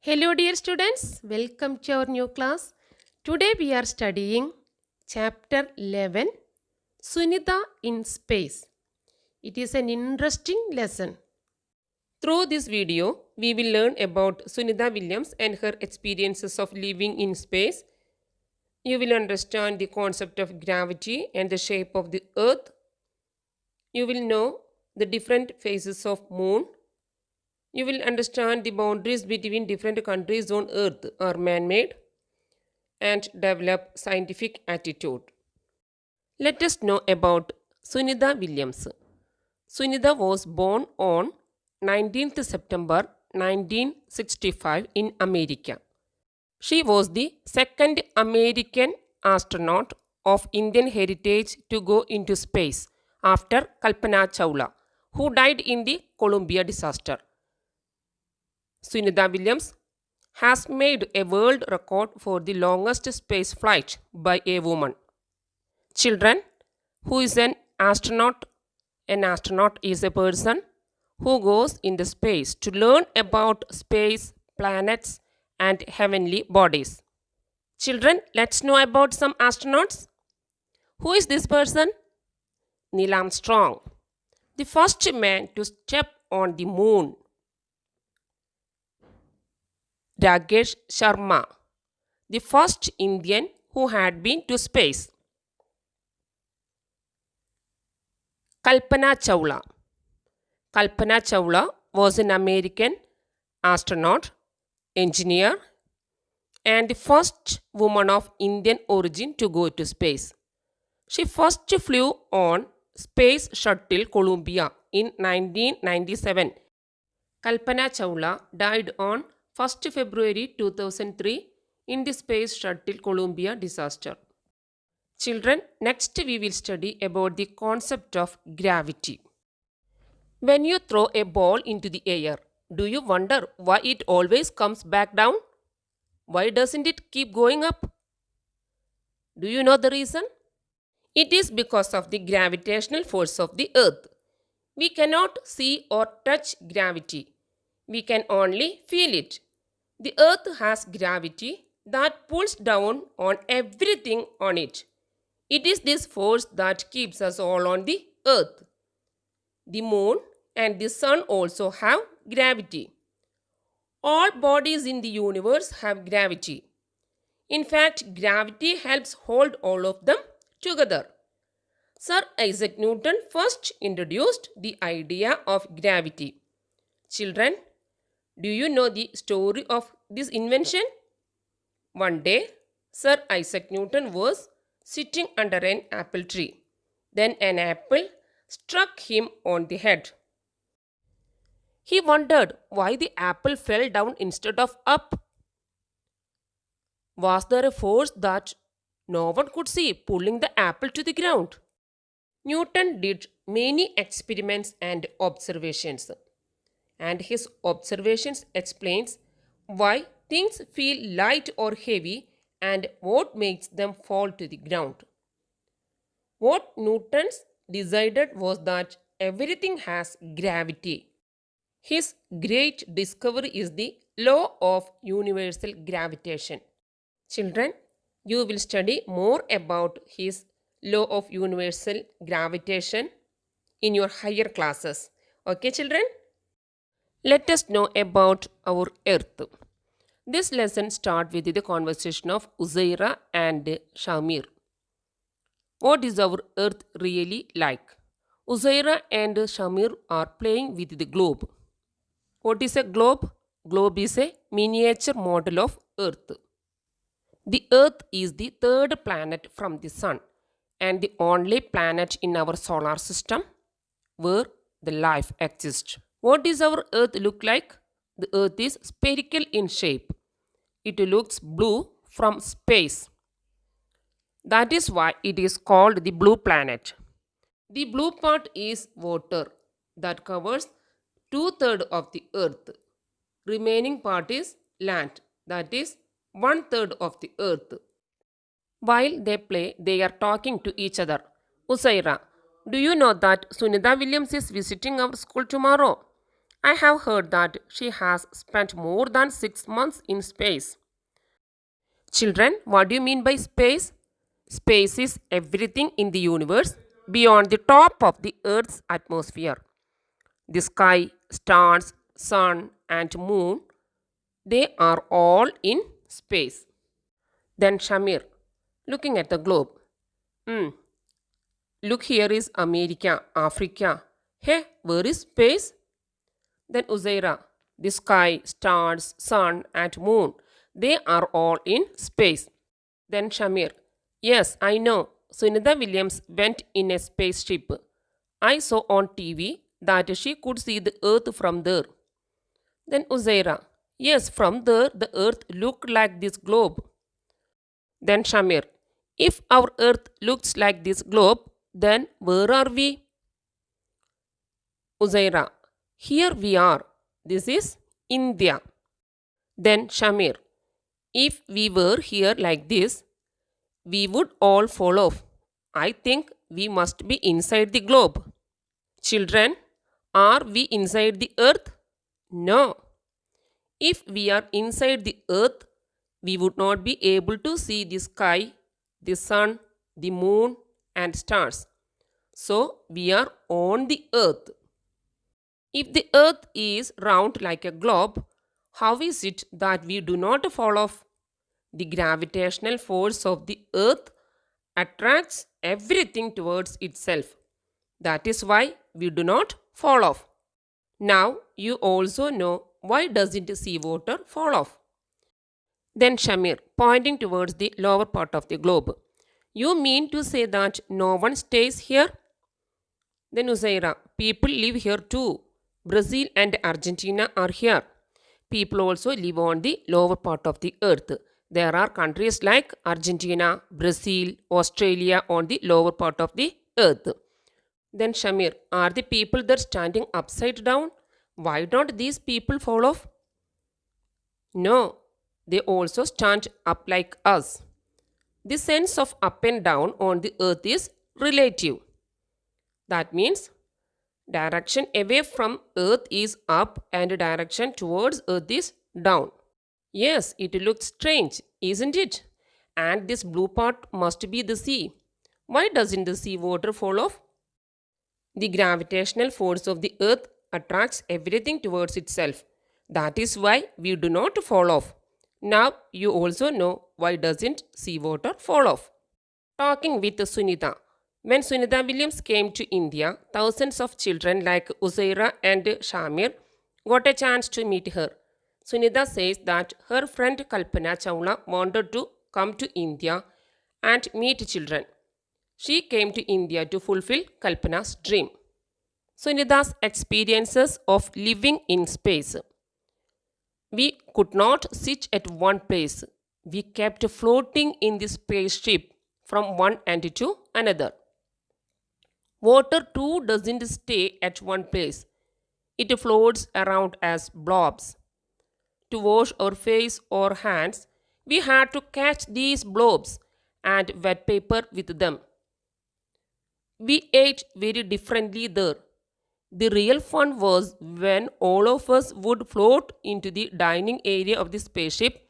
Hello, dear students. Welcome to our new class. Today we are studying chapter 11 Sunita in Space. It is an interesting lesson. Through this video, we will learn about Sunita Williams and her experiences of living in space. You will understand the concept of gravity and the shape of the earth. You will know the different phases of moon. You will understand the boundaries between different countries on earth are man-made and develop scientific attitude. Let us know about Sunita Williams. Sunita was born on 19th September 1965 in America. She was the second American astronaut of Indian heritage to go into space after Kalpana Chawla, who died in the Columbia disaster. Sunita Williams has made a world record for the longest space flight by a woman. Children, who is an astronaut? An astronaut is a person who goes into space to learn about space, planets, and heavenly bodies. Children, let's know about some astronauts. Who is this person? Neil Armstrong, the first man to step on the moon. Rakesh Sharma, the first Indian who had been to space. Kalpana Chawla. Kalpana Chawla was an American astronaut, engineer, and the first woman of Indian origin to go to space. She first flew on Space Shuttle Columbia in 1997. Kalpana Chawla died on 1st February 2003 in the Space Shuttle Columbia disaster. Children, next we will study about the concept of gravity. When you throw a ball into the air, do you wonder why it always comes back down? Why doesn't it keep going up? Do you know the reason? It is because of the gravitational force of the earth. We cannot see or touch gravity. We can only feel it. The earth has gravity that pulls down on everything on it. It is this force that keeps us all on the earth. The moon and the sun also have gravity. All bodies in the universe have gravity. In fact, gravity helps hold all of them together. Sir Isaac Newton first introduced the idea of gravity. Children, do you know the story of this invention? One day, Sir Isaac Newton was sitting under an apple tree. Then an apple struck him on the head. He wondered why the apple fell down instead of up. Was there a force that no one could see pulling the apple to the ground? Newton did many experiments and observations, and his observations explains why things feel light or heavy and what makes them fall to the ground. What Newton decided was that everything has gravity. His great discovery is the law of universal gravitation. Children, you will study more about his law of universal gravitation in your higher classes. Okay, children? Let us know about our earth. This lesson starts with the conversation of Uzaira and Shamir. What is our earth really like? Uzaira and Shamir are playing with the globe. What is a globe? Globe is a miniature model of earth. The earth is the third planet from the sun and the only planet in our solar system where the life exists. What does our earth look like? The earth is spherical in shape. It looks blue from space. That is why it is called the blue planet. The blue part is water that covers 2/3 of the earth. Remaining part is land, that is 1/3 of the earth. While they play, they are talking to each other. Usaira, do you know that Sunita Williams is visiting our school tomorrow? I have heard that she has spent more than 6 months in space. Children, what do you mean by space? Space is everything in the universe beyond the top of the Earth's atmosphere. The sky, stars, sun, and moon, they are all in space. Then Shamir, looking at the globe. Hmm, look, here is America, Africa. Hey, where is space? Then Uzaira, the sky, stars, sun, and moon, they are all in space. Then Shamir, yes, I know. Sunitha Williams went in a spaceship. I saw on TV that she could see the earth from there. Then Uzaira, yes, from there the earth looked like this globe. Then Shamir, if our earth looks like this globe, then where are we? Uzaira, here we are. This is India. Then Shamir, if we were here like this, we would all fall off. I think we must be inside the globe. Children, are we inside the earth? No. If we are inside the earth, we would not be able to see the sky, the sun, the moon, and stars. So, we are on the earth. If the earth is round like a globe, how is it that we do not fall off? The gravitational force of the earth attracts everything towards itself. That is why we do not fall off. Now you also know why doesn't seawater fall off. Then Shamir, pointing towards the lower part of the globe. You mean to say that no one stays here? Then Uzaira, people live here too. Brazil and Argentina are here. People also live on the lower part of the earth. There are countries like Argentina, Brazil, Australia on the lower part of the earth. Then Shamir, are the people there standing upside down? Why don't these people fall off? No, they also stand up like us. The sense of up and down on the earth is relative. That means direction away from earth is up and direction towards earth is down. Yes, it looks strange, isn't it? And this blue part must be the sea. Why doesn't the sea water fall off? The gravitational force of the earth attracts everything towards itself. That is why we do not fall off. Now you also know why doesn't seawater fall off. Talking with Sunitha. When Sunitha Williams came to India, thousands of children like Uzaira and Shamir got a chance to meet her. Sunitha says that her friend Kalpana Chawla wanted to come to India and meet children. She came to India to fulfill Kalpana's dream. Sunitha's experiences of living in space. We could not sit at one place. We kept floating in the spaceship from one end to another. Water too doesn't stay at one place. It floats around as blobs. To wash our face or hands, we had to catch these blobs and wet paper with them. We ate very differently there. The real fun was when all of us would float into the dining area of the spaceship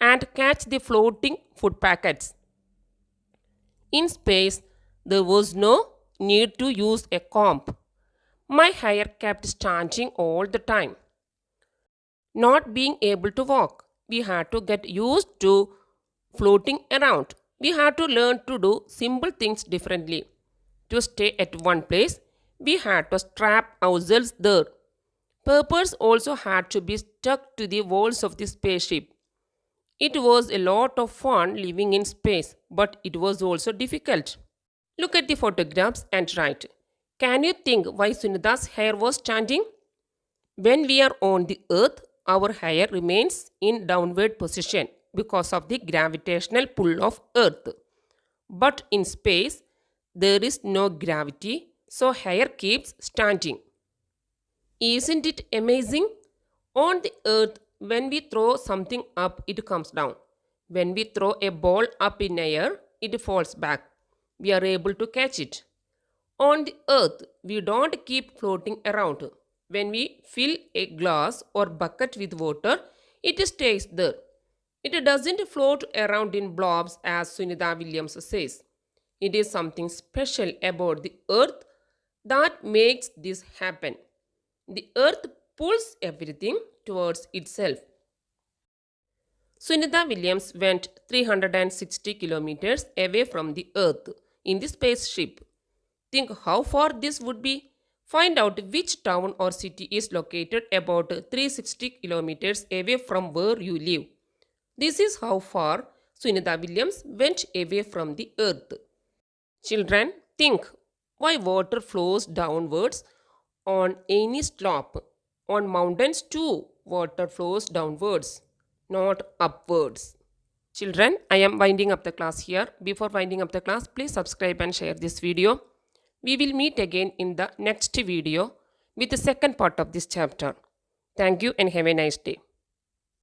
and catch the floating food packets. In space, there was no need to use a comb. My hair kept standing all the time. Not being able to walk, we had to get used to floating around. We had to learn to do simple things differently. To stay at one place, we had to strap ourselves there. Purpose also had to be stuck to the walls of the spaceship. It was a lot of fun living in space, but it was also difficult. Look at the photographs and write. Can you think why Sunitha's hair was standing? When we are on the earth, our hair remains in downward position because of the gravitational pull of earth. But in space, there is no gravity, so hair keeps standing. Isn't it amazing? On the earth, when we throw something up, it comes down. When we throw a ball up in air, it falls back. We are able to catch it. On the earth, we don't keep floating around. When we fill a glass or bucket with water, it stays there. It doesn't float around in blobs as Sunita Williams says. It is something special about the earth that makes this happen. The earth pulls everything towards itself. Sunita Williams went 360 kilometers away from the earth in the spaceship. Think how far this would be. Find out which town or city is located about 360 kilometers away from where you live. This is how far Sunita Williams went away from the earth. Children, think why water flows downwards on any slope. On mountains too, water flows downwards, not upwards. Children, I am winding up the class here. Before winding up the class, please subscribe and share this video. We will meet again in the next video with the second part of this chapter. Thank you and have a nice day.